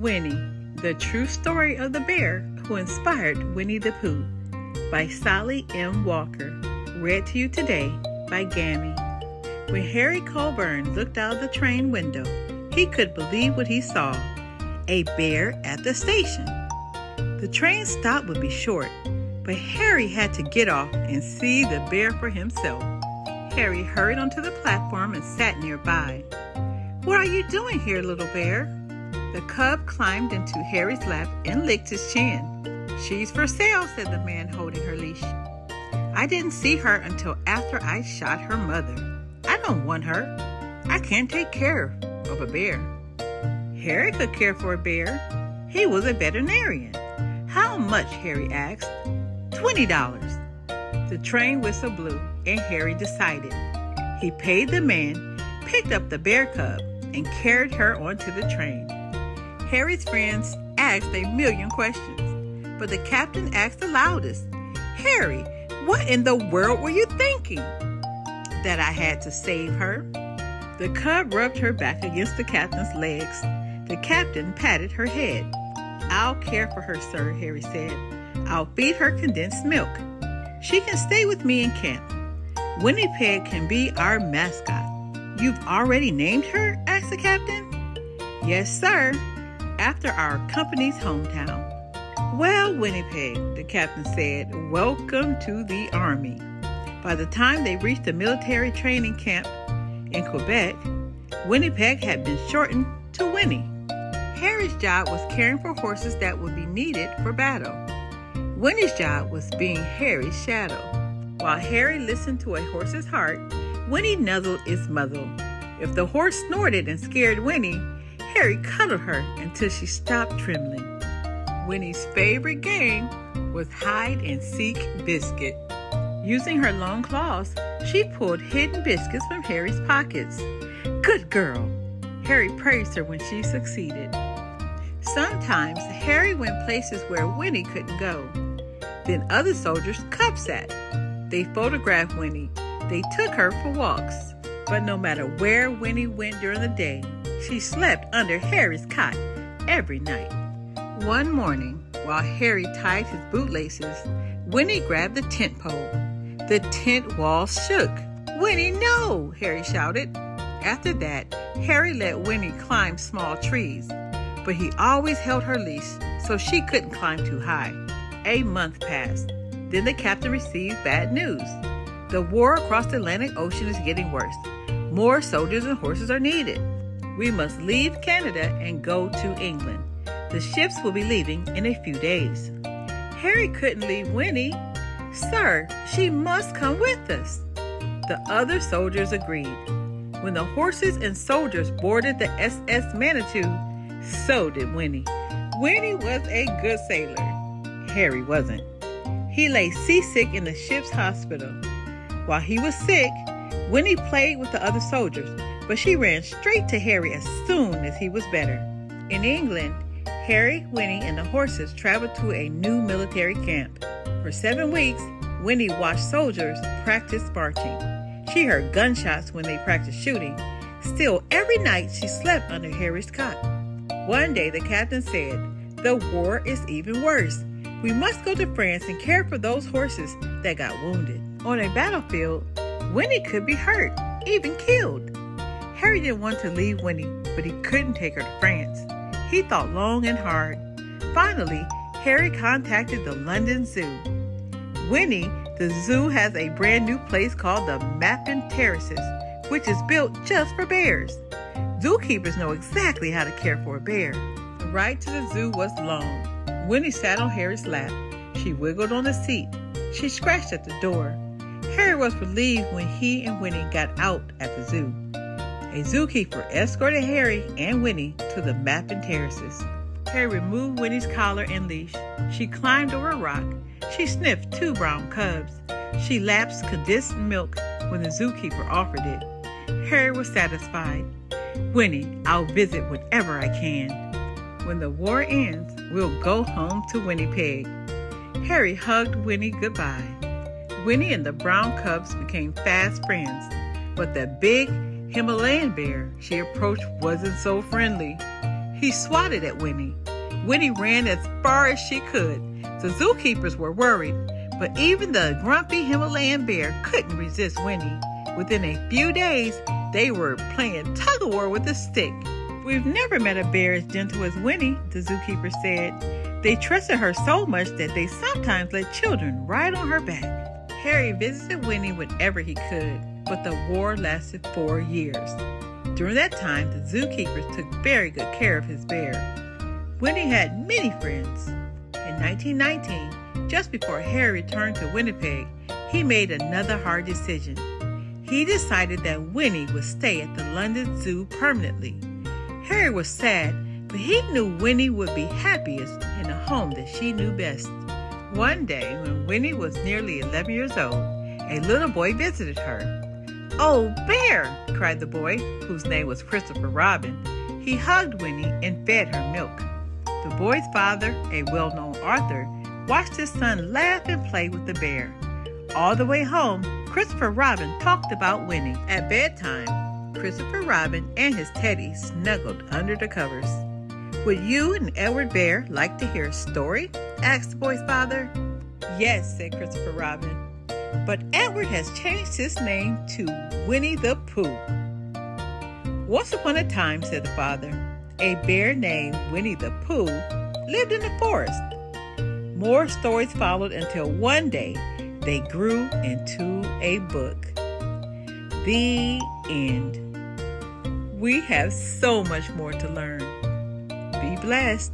Winnie, the true story of the bear who inspired Winnie the Pooh, by Sally M. Walker, read to you today by Gammy. When Harry Colburn looked out of the train window, he couldn't believe what he saw: a bear at the station. The train stop would be short, but Harry had to get off and see the bear for himself. Harry hurried onto the platform and sat nearby. "What are you doing here, little bear?" The cub climbed into Harry's lap and licked his chin. "She's for sale," said the man holding her leash. "I didn't see her until after I shot her mother. I don't want her. I can't take care of a bear." Harry could care for a bear. He was a veterinarian. "How much?" Harry asked. $20. The train whistle blew, and Harry decided. He paid the man, picked up the bear cub, and carried her onto the train. Harry's friends asked a million questions, but the captain asked the loudest, "Harry, what in the world were you thinking?" "That I had to save her." The cub rubbed her back against the captain's legs. The captain patted her head. "I'll care for her, sir," Harry said. "I'll feed her condensed milk. She can stay with me in camp. Winnie Peg can be our mascot." "You've already named her?" asked the captain. "Yes, sir, after our company's hometown." "Well, Winnie Peg," the captain said, "welcome to the army." By the time they reached the military training camp in Quebec, Winnie Peg had been shortened to Winnie. Harry's job was caring for horses that would be needed for battle. Winnie's job was being Harry's shadow. While Harry listened to a horse's heart, Winnie nuzzled its muzzle. If the horse snorted and scared Winnie, Harry cuddled her until she stopped trembling. Winnie's favorite game was hide-and-seek biscuit. Using her long claws, she pulled hidden biscuits from Harry's pockets. "Good girl!" Harry praised her when she succeeded. Sometimes Harry went places where Winnie couldn't go. Then other soldiers cub-sat. They photographed Winnie. They took her for walks. But no matter where Winnie went during the day, she slept under Harry's cot every night. One morning, while Harry tied his bootlaces, Winnie grabbed the tent pole. The tent wall shook. "Winnie, no!" Harry shouted. After that, Harry let Winnie climb small trees, but he always held her leash so she couldn't climb too high. A month passed. Then the captain received bad news. The war across the Atlantic Ocean is getting worse. More soldiers and horses are needed. We must leave Canada and go to England. The ships will be leaving in a few days. Harry couldn't leave Winnie. "Sir, she must come with us." The other soldiers agreed. When the horses and soldiers boarded the SS Manitou, so did Winnie. Winnie was a good sailor. Harry wasn't. He lay seasick in the ship's hospital. While he was sick, Winnie played with the other soldiers, but she ran straight to Harry as soon as he was better. In England, Harry, Winnie, and the horses traveled to a new military camp. For 7 weeks, Winnie watched soldiers practice marching. She heard gunshots when they practiced shooting. Still, every night she slept under Harry's cot. One day, the captain said, "The war is even worse. We must go to France and care for those horses that got wounded." On a battlefield, Winnie could be hurt, even killed. Harry didn't want to leave Winnie, but he couldn't take her to France. He thought long and hard. Finally, Harry contacted the London Zoo. "Winnie, the zoo has a brand new place called the Mappin Terraces, which is built just for bears. Zookeepers know exactly how to care for a bear." The ride to the zoo was long. Winnie sat on Harry's lap. She wiggled on the seat. She scratched at the door. Harry was relieved when he and Winnie got out at the zoo. A zookeeper escorted Harry and Winnie to the Mappin Terraces. Harry removed Winnie's collar and leash. She climbed over a rock. She sniffed 2 brown cubs. She lapped condensed milk when the zookeeper offered it. Harry was satisfied. "Winnie, I'll visit whenever I can. When the war ends, we'll go home to Winnie Peg." Harry hugged Winnie goodbye. Winnie and the brown cubs became fast friends, but the big Himalayan bear she approached wasn't so friendly. He swatted at Winnie. Winnie ran as far as she could. The zookeepers were worried, but even the grumpy Himalayan bear couldn't resist Winnie. Within a few days, they were playing tug-of-war with a stick. "We've never met a bear as gentle as Winnie," the zookeeper said. "They trusted her so much that they sometimes let children ride on her back." Harry visited Winnie whenever he could, but the war lasted 4 years. During that time, the zookeepers took very good care of his bear. Winnie had many friends. In 1919, just before Harry returned to Winnipeg, he made another hard decision. He decided that Winnie would stay at the London Zoo permanently. Harry was sad, but he knew Winnie would be happiest in a home that she knew best. One day, when Winnie was nearly 11 years old, a little boy visited her. "Oh, Bear!" cried the boy, whose name was Christopher Robin. He hugged Winnie and fed her milk. The boy's father, a well-known author, watched his son laugh and play with the bear. All the way home, Christopher Robin talked about Winnie. At bedtime, Christopher Robin and his teddy snuggled under the covers. "Would you and Edward Bear like to hear a story?" asked the boy's father. "Yes," said Christopher Robin. "But Edward has changed his name to Winnie the Pooh." "Once upon a time," said the father, "a bear named Winnie the Pooh lived in the forest." More stories followed until one day they grew into a book. The end. We have so much more to learn. Be blessed.